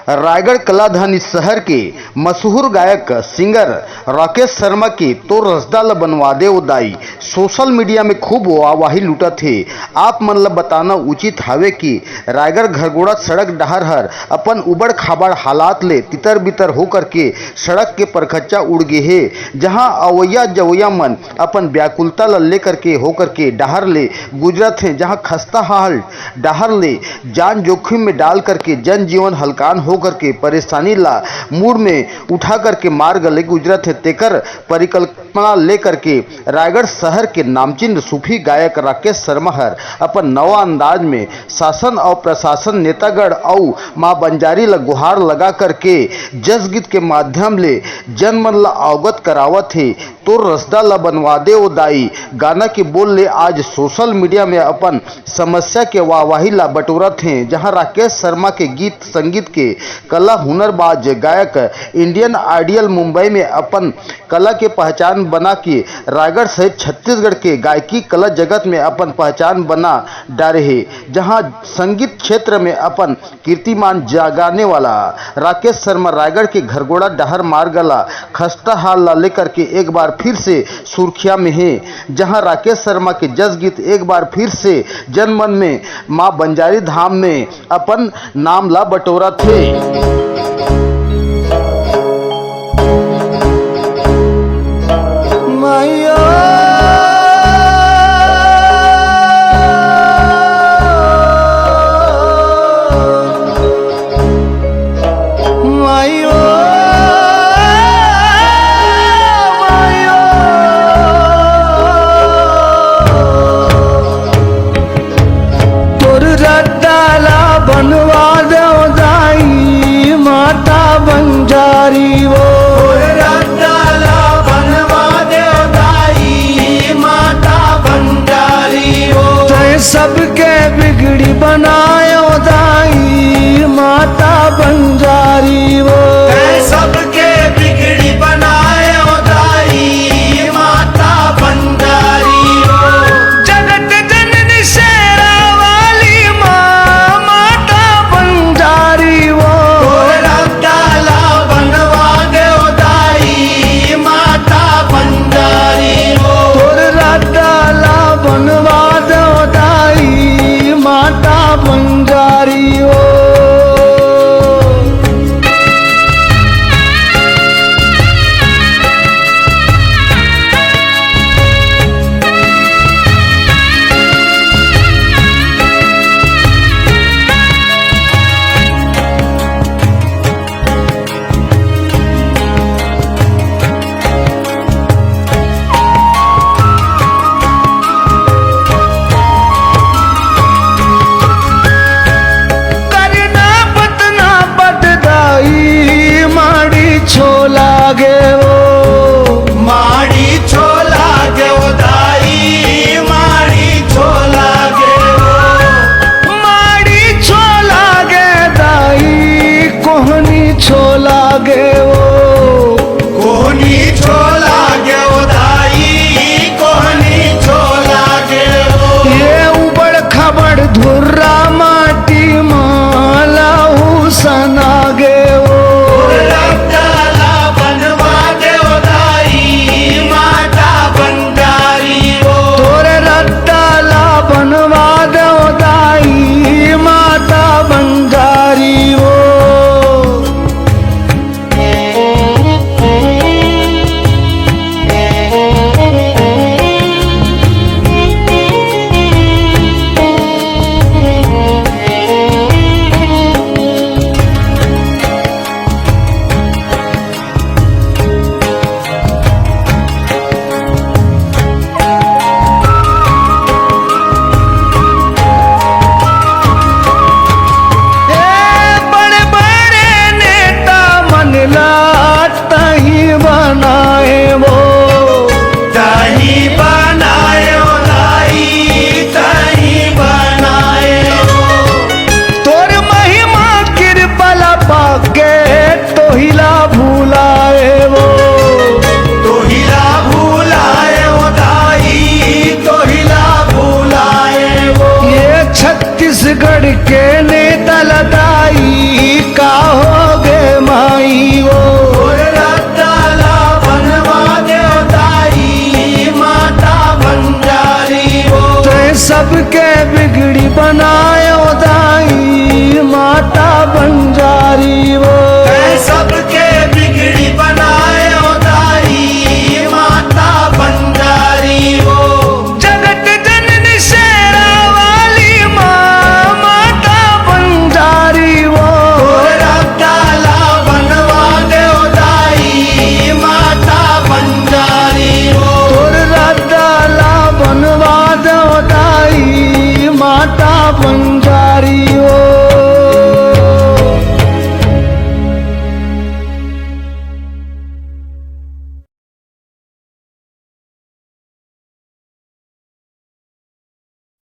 रायगढ़ कलाधानी शहर के मशहूर गायक सिंगर राकेश शर्मा के तो रसदार बनवा दे उदाई सोशल मीडिया में खूब वाहवाही लूटा थे। आप मन ला बताना उचित हावे कि रायगढ़ घरगोड़ा सड़क डहर हर अपन उबड़ खाबड़ हालात ले तितर बितर होकर के सड़क के परखच्चा उड़ गे हे, जहां अवैया जवैया मन अपन व्याकुलता ला लेकर के होकर के डहर ले गुजरत हैं, जहां खस्ता हाल डहर ले जान जोखिम में डाल करके जनजीवन हलकान हो करके परेशानी ला मूड में उठा करके मार्ग ले गुजरत है। तेकर परिकल्पना लेकर के रायगढ़ शहर के नामचीन सूफी गायक राकेश शर्मा हर अपन नवा अंदाज में शासन और प्रशासन नेतागढ़ और मां बंजारी ला गुहार लगा करके जस गीत के माध्यम ले जनमन ला अवगत करावत है। तो रसदा ला बनवा दे ओ दाई गाना के बोल ले आज सोशल मीडिया में अपन समस्या के वाहवाही ला बटोरत हैं, जहां राकेश शर्मा के गीत संगीत के कला हुनरबाज गायक इंडियन आइडियल मुंबई में अपन कला के पहचान बना के रायगढ़ सहित छत्तीसगढ़ के गायकी कला जगत में अपन पहचान बना डाले हैं। जहां संगीत क्षेत्र में अपन कीर्तिमान जगाने वाला राकेश शर्मा रायगढ़ के घरगोड़ा डहर मार्गला खस्ता हाल ला लेकर के एक बार फिर से सुर्खिया में है, जहां राकेश शर्मा के जस गीत एक बार फिर से जनमन में मां बंजारी धाम में अपन नाम ला बटोरा थे। बनवा दो दाई माता बंजारी वो रद्दाला बनवा दो दाई माता बंजारी वो तय सबके बिगड़ी बनायो दाई माता बंजारी वो तय सबके बिगड़ी बनायो दाई माता बंजारी वो जगत जननी शेरा वाली माँ माता बंजारी वो रद्दाला बनवा दो दाई माता बंजारी वो रद्दाला बनवा दो दाई माता बंजारी वो। छोला गे वो माड़ी छोला गे वो दाई माड़ी छोला गे वो माड़ी छोला गे दाई कोहनी छोला गे